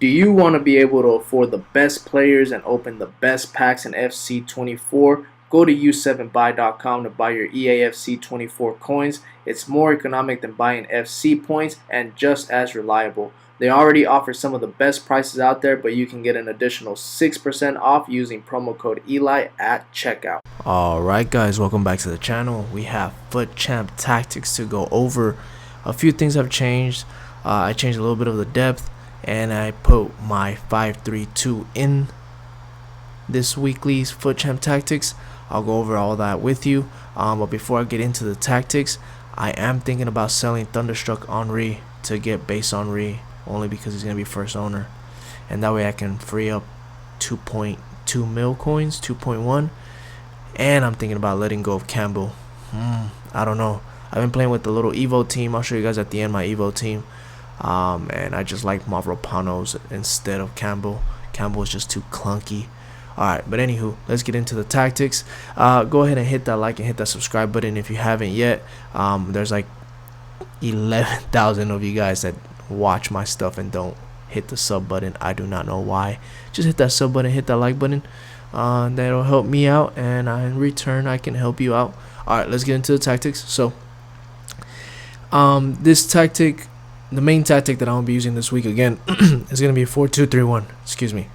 Do you want to be able to afford the best players and open the best packs in FC24? Go to u7buy.com to buy your EAFC24 coins. It's more economic than buying FC points and just as reliable. They already offer some of the best prices out there, but you can get an additional 6% off using promo code Eli at checkout. Alright guys, welcome back to the channel. We have FUT Champ tactics to go over. A few things have changed. I changed a little bit of the depth, and I put my 5-3-2 in this weekly's FUT Champ tactics. I'll go over all that with you. But before I get into the tactics, I am thinking about selling Thunderstruck Henry to get base Henry, only because he's going to be first owner. And that way I can free up 2.2 mil coins, 2.1. And I'm thinking about letting go of Campbell. I don't know. I've been playing with the little Evo team. I'll show you guys at the end my Evo team. And I just like Mavropanos instead of Campbell. Campbell is just too clunky. Alright, but anywho, let's get into the tactics. Go ahead and hit that like and hit that subscribe button if you haven't yet. There's like 11,000 of you guys that watch my stuff and don't hit the sub button. I do not know why. Just hit that sub button, hit that like button. That'll help me out, and in return I can help you out. Alright, let's get into the tactics. So this tactic, the main tactic that I'm gonna be using this week again is gonna be 4-2-3-1. Excuse me,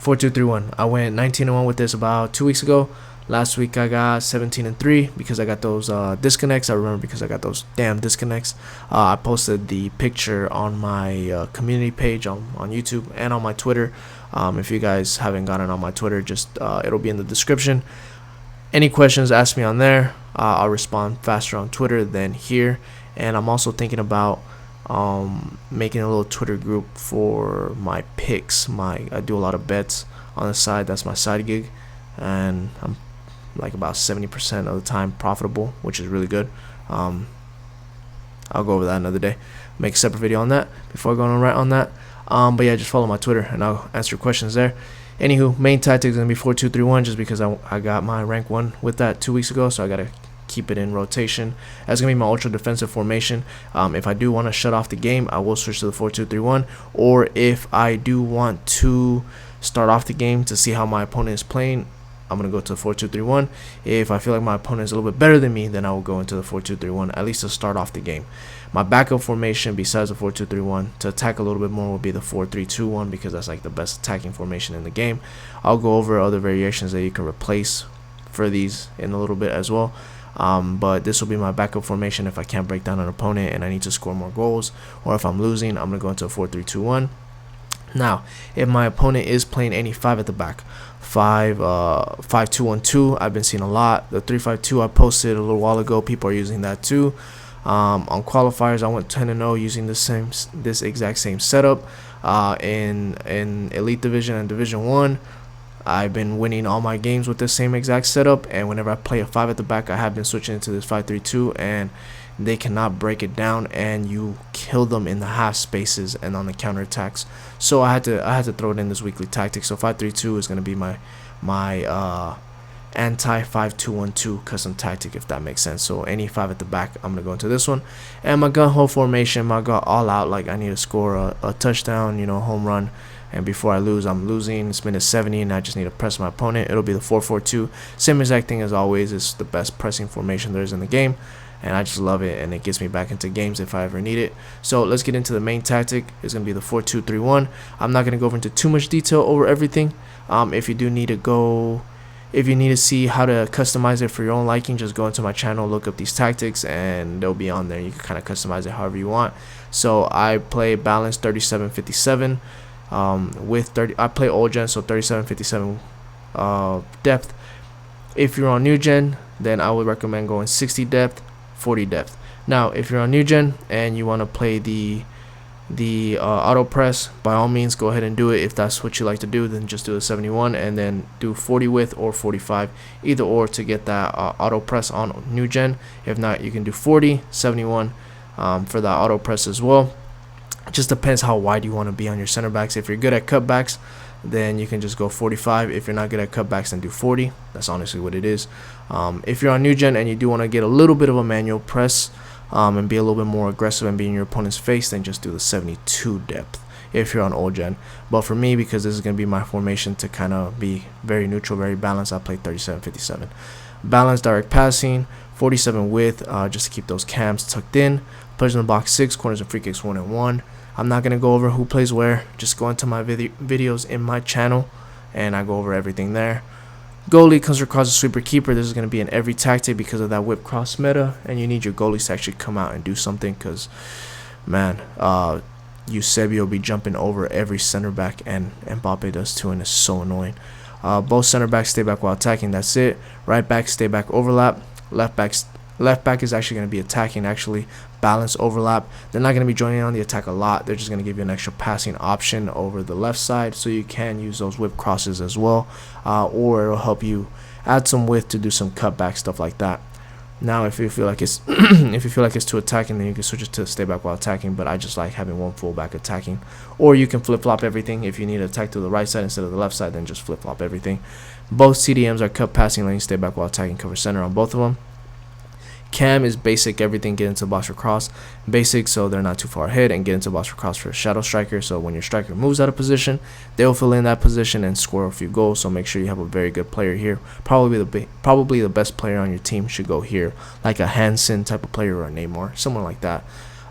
4-2-3-1. I went 19-1 with this about 2 weeks ago. Last week I got 17-3 because I got those disconnects. I remember because I got those damn disconnects. I posted the picture on my community page on YouTube and on my Twitter. If you guys haven't gotten on my Twitter, just it'll be in the description. Any questions, ask me on there. I'll respond faster on Twitter than here. And I'm also thinking about making a little Twitter group for my picks. I do a lot of bets on the side. That's my side gig, and I'm like about 70% of the time profitable, which is really good. I'll go over that another day. Make a separate video on that before going on right on that. But yeah, just follow my Twitter and I'll answer questions there. Anywho, main tactic is gonna be 4-2-3-1, just because I got my rank 1 with that 2 weeks ago, so I gotta keep it in rotation. That's gonna be my ultra defensive formation. If I do want to shut off the game, I will switch to the 4-2-3-1, or if I do want to start off the game to see how my opponent is playing, I'm gonna go to the 4-2-3-1. If I feel like my opponent is a little bit better than me, then I will go into the 4-2-3-1, at least to start off the game. My backup formation besides the 4-2-3-1 to attack a little bit more will be the 4-3-2-1, because that's like the best attacking formation in the game. I'll go over other variations that you can replace for these in a little bit as well. But this will be my backup formation if I can't break down an opponent and I need to score more goals, or if I'm losing, I'm gonna go into a 4-3-2-1. Now, if my opponent is playing any 5 at the back, 5-2-1-2, I've been seeing a lot. The 3-5-2 I posted a little while ago, people are using that too. On qualifiers, I went 10-0 using this exact same setup. In Elite Division and Division 1, I've been winning all my games with this same exact setup, and whenever I play a 5 at the back, I have been switching into this 5-3-2, and they cannot break it down, and you kill them in the half spaces and on the counterattacks. So I had to throw it in this weekly tactic. So 5-3-2 is going to be my anti 5-2-1-2 custom tactic, if that makes sense. So any 5 at the back, I'm gonna go into this one. And my gun hole formation, my gun all out, like I need to score a touchdown, you know, home run, and before I lose, I'm losing. It's minute 70 and I just need to press my opponent. It'll be the 4-4-2, same exact thing as always. It's the best pressing formation there is in the game, and I just love it, and it gets me back into games if I ever need it. So let's get into the main tactic. It's gonna be the 4-2-3-1. I'm not gonna go into too much detail over everything. If you need to see how to customize it for your own liking, just go into my channel, look up these tactics, and they'll be on there. You can kind of customize it however you want. So I play balanced 37-57 with 30. I play old gen, so 37-57 depth. If you're on new gen, then I would recommend going 60 depth, 40 depth. Now, if you're on new gen and you want to play the auto press, by all means go ahead and do it. If that's what you like to do, then just do the 71 and then do 40 width or 45, either or, to get that auto press on new gen. If not, you can do 40, 71 for that auto press as well. It just depends how wide you want to be on your center backs. If you're good at cutbacks, then you can just go 45. If you're not good at cutbacks, then do 40. That's honestly what it is. If you're on new gen and you do want to get a little bit of a manual press, and be a little bit more aggressive and be in your opponent's face, then just do the 72 depth. if you're on old gen. But for me, because this is going to be my formation to kind of be very neutral, very balanced, I play 37-57. Balanced direct passing, 47 width, just to keep those cams tucked in. Players in the box 6, corners and free kicks 1 and 1. I'm not going to go over who plays where. Just go into my videos in my channel, and I go over everything there. Goalie comes across a sweeper keeper. This is going to be in every tactic because of that whip cross meta, and you need your goalies to actually come out and do something because, man, Eusebio will be jumping over every center back, and Mbappe does too, and it's so annoying. Both center backs stay back while attacking. That's it. Right back stay back overlap. Left back is actually going to be attacking, actually balance overlap. They're not going to be joining on the attack a lot. They're just going to give you an extra passing option over the left side, so you can use those whip crosses as well, or it'll help you add some width to do some cutback stuff like that. Now, if you feel like it's if you feel like it's too attacking, then you can switch it to stay back while attacking. But I just like having one fullback attacking, or you can flip flop everything. If you need to attack to the right side instead of the left side, then just flip flop everything. Both CDMs are cut passing lanes, stay back while attacking, cover center on both of them. Cam is basic, everything, get into the box for cross. Basic, so they're not too far ahead, and get into the box for cross for a shadow striker. So when your striker moves out of position, they'll fill in that position and score a few goals. So make sure you have a very good player here. Probably the best player on your team should go here, like a Hansen type of player or a Neymar, someone like that.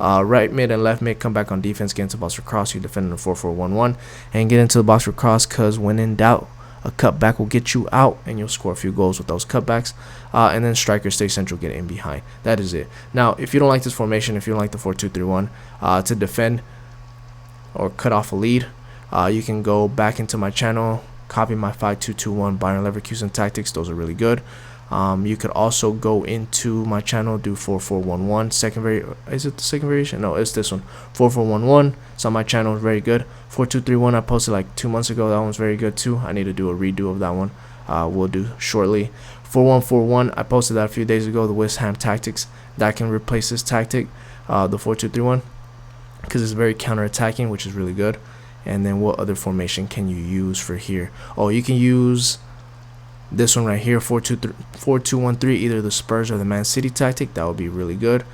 Right mid and left mid come back on defense, get into the box for cross. You defend in a 4-4-1-1 and get into the box for cross, because when in doubt, a cutback will get you out, and you'll score a few goals with those cutbacks. And then striker stay central, get in behind. That is it. Now, if you don't like this formation, if you don't like the 4-2-3-1 to defend or cut off a lead, you can go back into my channel, copy my 5-2-2-1 Bayern Leverkusen tactics. Those are really good. You could also go into my channel, do 4-4-1-1. Is it the second variation? No, it's this one. 4-4-1-1. It's on my channel. It's very good. 4-2-3-1. I posted like 2 months ago. That one's very good too. I need to do a redo of that one. We'll do shortly. 4-1-4-1. I posted that a few days ago. The West Ham tactics that can replace this tactic, the 4-2-3-1, because it's very counter-attacking, which is really good. And then what other formation can you use for here? Oh, you can use this one right here, 4-2-1-3, either the Spurs or the Man City tactic. That would be really good.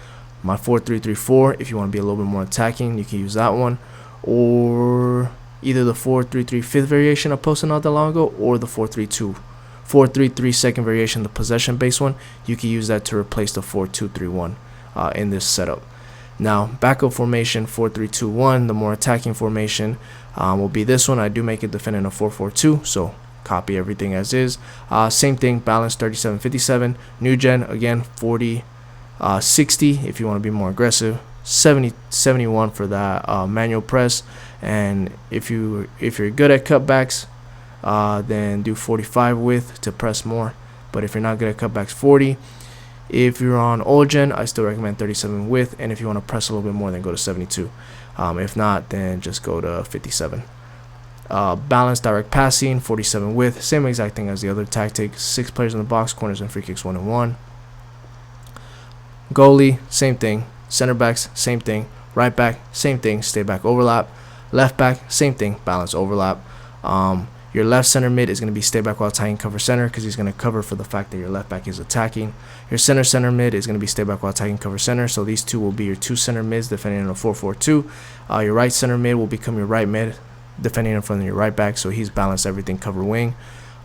My 4-3-3-4, if you want to be a little bit more attacking, you can use that one. Or either the 4-3-3 fifth variation I posted not that long ago, or the 4-3-3 second variation, the possession based one. You can use that to replace the 4-2-3-1 in this setup. Now, backup formation 4-3-2-1, the more attacking formation will be this one. I do make it defend in a 4-4-2, so copy everything as is. Same thing, balance 37-57. New gen, again, 40-60 if you want to be more aggressive. 70-71 for that manual press. And if you're good at cutbacks, then do 45 width to press more. But if you're not good at cutbacks, 40. If you're on old gen, I still recommend 37 width. And if you want to press a little bit more, then go to 72. If not, then just go to 57. Balance direct passing, 47 width, same exact thing as the other tactic. 6 players in the box, corners and free kicks 1 and 1. Goalie, same thing. Center backs, same thing. Right back, same thing. Stay back overlap. Left back, same thing. Balance overlap. Your left center mid is going to be stay back while attacking, cover center, because he's going to cover for the fact that your left back is attacking. Your center mid is going to be stay back while attacking, cover center. So these two will be your 2 center mids defending in a 4-4-2. Your right center mid will become your right mid defending in front of your right back, so he's balanced everything, cover wing.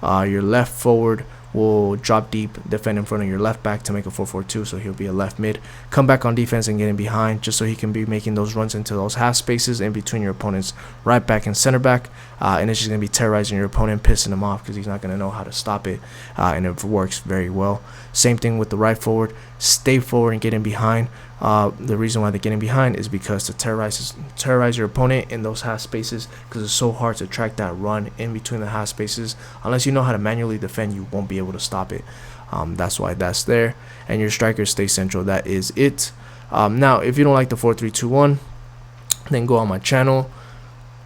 Your left forward will drop deep, defend in front of your left back to make a 4-4-2, so he'll be a left mid. Come back on defense and get in behind, just so he can be making those runs into those half spaces in between your opponent's right back and center back. And it's just going to be terrorizing your opponent, pissing him off because he's not going to know how to stop it. And it works very well. Same thing with the right forward. Stay forward and get in behind. The reason why they're getting behind is because to terrorize your opponent in those half spaces, because it's so hard to track that run in between the half spaces. Unless you know how to manually defend, you won't be able to stop it. That's why that's there. And your strikers stay central. That is it. Now, if you don't like the 4-3-2-1, then go on my channel,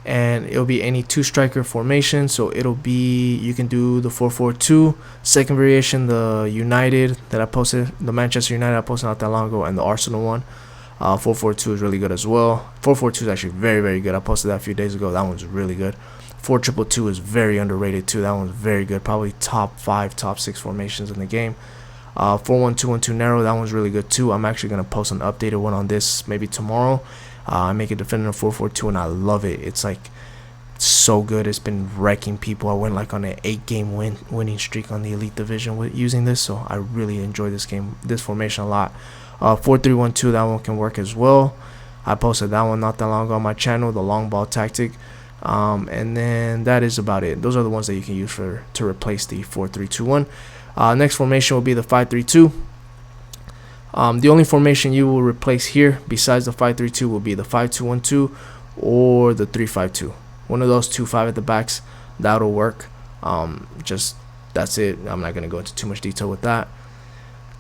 and it'll be any 2 striker formation. So it'll be, you can do the 4-4-2 second variation, the United that I posted, the Manchester United I posted not that long ago, and the Arsenal one. 4-4-2 is really good as well. 4-4-2 is actually very, very good. I posted that a few days ago. That one's really good. 4-2-2 is very underrated too. That one's very good. Probably top 5, top 6 formations in the game. 4-1-2-1-2 narrow, that one's really good too. I'm actually going to post an updated one on this maybe tomorrow. I make a defender 4-4-2, and I love it. It's like so good. It's been wrecking people. I went like on an 8-game winning streak on the Elite Division with using this, so I really enjoy this formation a lot. 4-3-1-2, that one can work as well. I posted that one not that long ago on my channel, the long ball tactic. And then that is about it. Those are the ones that you can use to replace the 4-3-2-1. Next formation will be the 5-3-2. The only formation you will replace here besides the 5-3-2 will be the 5-2-1-2 or the 3-5-2. One of those 2 5 at the backs, that'll work. Just that's it. I'm not going to go into too much detail with that.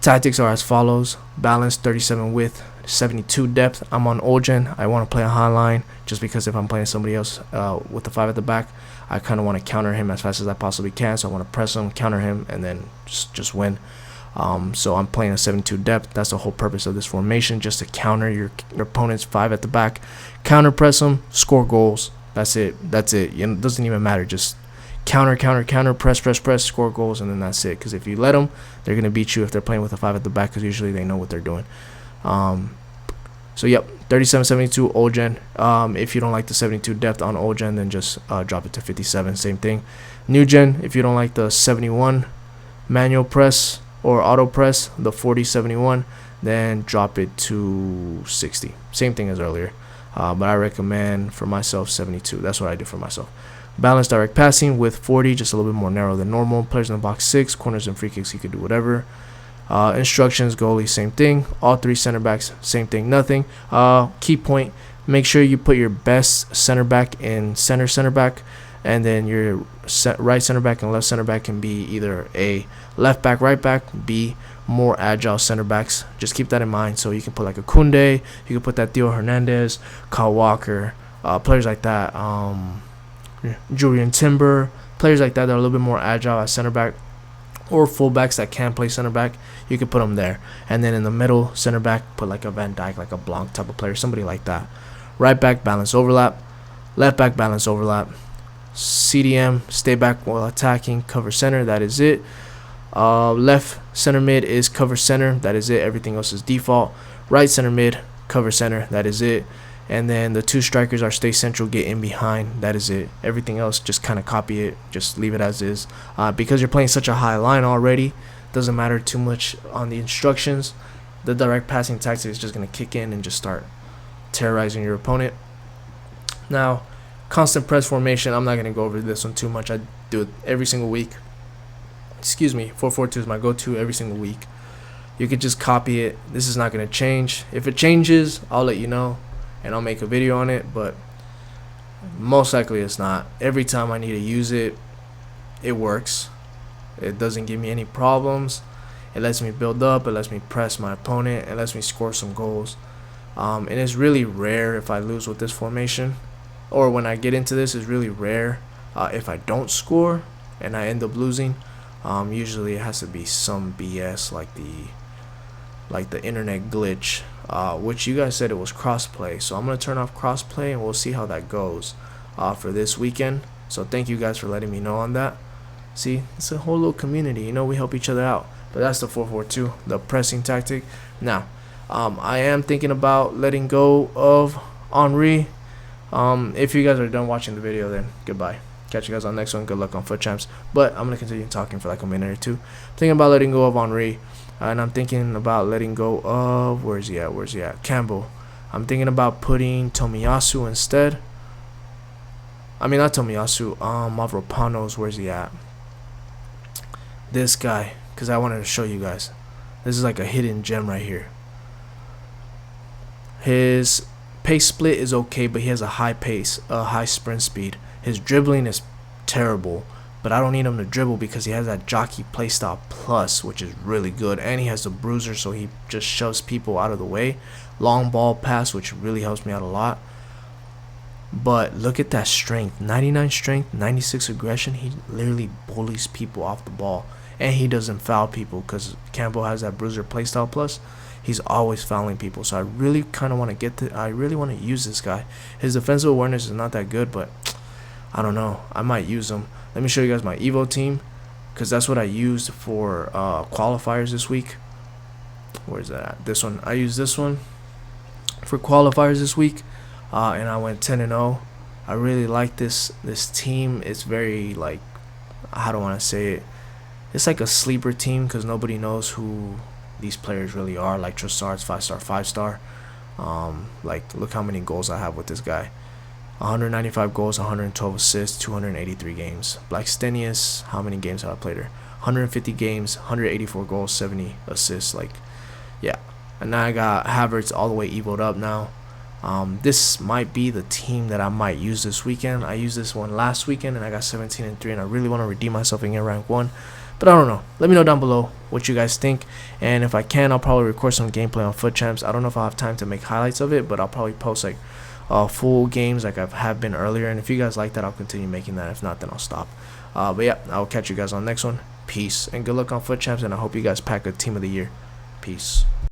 Tactics are as follows: balance, 37 width, 72 depth. I'm on Olgen. I want to play a high line just because if I'm playing somebody else with the 5 at the back, I kind of want to counter him as fast as I possibly can. So I want to press him, counter him, and then just win. So I'm playing a 72 depth. That's the whole purpose of this formation, just to counter your opponent's 5 at the back, counter press them, score goals. That's it. It doesn't even matter. Just counter, press, score goals, and then that's it. Because if you let them, they're gonna beat you if they're playing with a 5 at the back. Because usually they know what they're doing. So yep, 37, 72 old gen. If you don't like the 72 depth on old gen, then just drop it to 57. Same thing. New gen. If you don't like the 71 manual press or auto press, the 40-71, then drop it to 60. Same thing as earlier. But I recommend for myself 72. That's what I do for myself. Balanced direct passing with 40, just a little bit more narrow than normal. Players in the box 6, corners and free kicks, you could do whatever. Instructions, goalie, same thing. All 3 center backs, same thing, nothing. Key point: make sure you put your best center back in center back, and then your right center back and left center back can be either a left back, right back, B more agile center backs. Just keep that in mind. So you can put like a Kunde, you can put that Theo Hernandez, Kyle Walker, players like that, Julian Timber, players like that are a little bit more agile at center back, or fullbacks that can play center back. You can put them there. And then in the middle, center back, put like a Van Dijk, like a Blanc type of player, somebody like that. Right back, balance overlap. Left back, balance overlap. CDM, stay back while attacking, cover center, that is it. Left center mid is cover center, that is it. Everything else is default. Right center mid, cover center, that is it. And then the 2 strikers are stay central, get in behind, that is it. Everything else, just kind of copy it, just leave it as is. Because you're playing such a high line already, doesn't matter too much on the instructions. The direct passing tactic is just going to kick in and just start terrorizing your opponent. Now, constant press formation, I'm not going to go over this one too much. I do it every single week. 4-4-2 is my go-to every single week. You could just copy it. This is not going to change. If it changes, I'll let you know and I'll make a video on it, but most likely it's not. Every time I need to use it, it works. It doesn't give me any problems. It lets me build up, it lets me press my opponent, it lets me score some goals. And it's really rare if I lose with this formation, or when I get into this, it's really rare if I don't score and I end up losing. Usually it has to be some BS like the internet glitch, which you guys said it was crossplay. So I'm gonna turn off crossplay and we'll see how that goes for this weekend. So thank you guys for letting me know on that. See, it's a whole little community, you know, we help each other out. But that's the 4-4-2, the pressing tactic. Now, I am thinking about letting go of Henry. If you guys are done watching the video, then goodbye. Catch you guys on the next one. Good luck on Foot Champs. But I'm going to continue talking for like a minute or two. Thinking about letting go of Henry. And I'm thinking about letting go of, where's he at? Campbell. I'm thinking about putting Tomiyasu instead. I mean, not Tomiyasu. Mavropanos, where's he at? This guy. Because I wanted to show you guys. This is like a hidden gem right here. His pace split is okay, but he has a high pace, a high sprint speed. His dribbling is terrible, but I don't need him to dribble because he has that jockey playstyle plus, which is really good. And he has the bruiser, so he just shoves people out of the way. Long ball pass, which really helps me out a lot. But look at that strength. 99 strength, 96 aggression. He literally bullies people off the ball. And he doesn't foul people because Campbell has that bruiser playstyle plus. He's always fouling people. So I really kind of want to get to, I really want to use this guy. His defensive awareness is not that good, but I don't know. I might use him. Let me show you guys my Evo team, because that's what I used for qualifiers this week. Where's that at? This one. I used this one for qualifiers this week. and I went 10-0. I really like this team. It's very like, how do I want to say it? It's like a sleeper team because nobody knows who these players really are. Like Trossard's 5-star, 5-star. Like look how many goals I have with this guy. 195 goals, 112 assists, 283 games. Blackstenius, how many games have I played her? 150 games, 184 goals, 70 assists. Like, yeah. And now I got Havertz all the way evoed up now. This might be the team that I might use this weekend. I used this one last weekend and I got 17-3, and I really want to redeem myself and get rank 1. But I don't know. Let me know down below what you guys think. And if I can, I'll probably record some gameplay on Foot Champs. I don't know if I'll have time to make highlights of it, but I'll probably post like full games like I have been earlier. And if you guys like that, I'll continue making that. If not, then I'll stop. But yeah, I'll catch you guys on the next one. Peace. And good luck on Foot Champs, and I hope you guys pack a team of the year. Peace.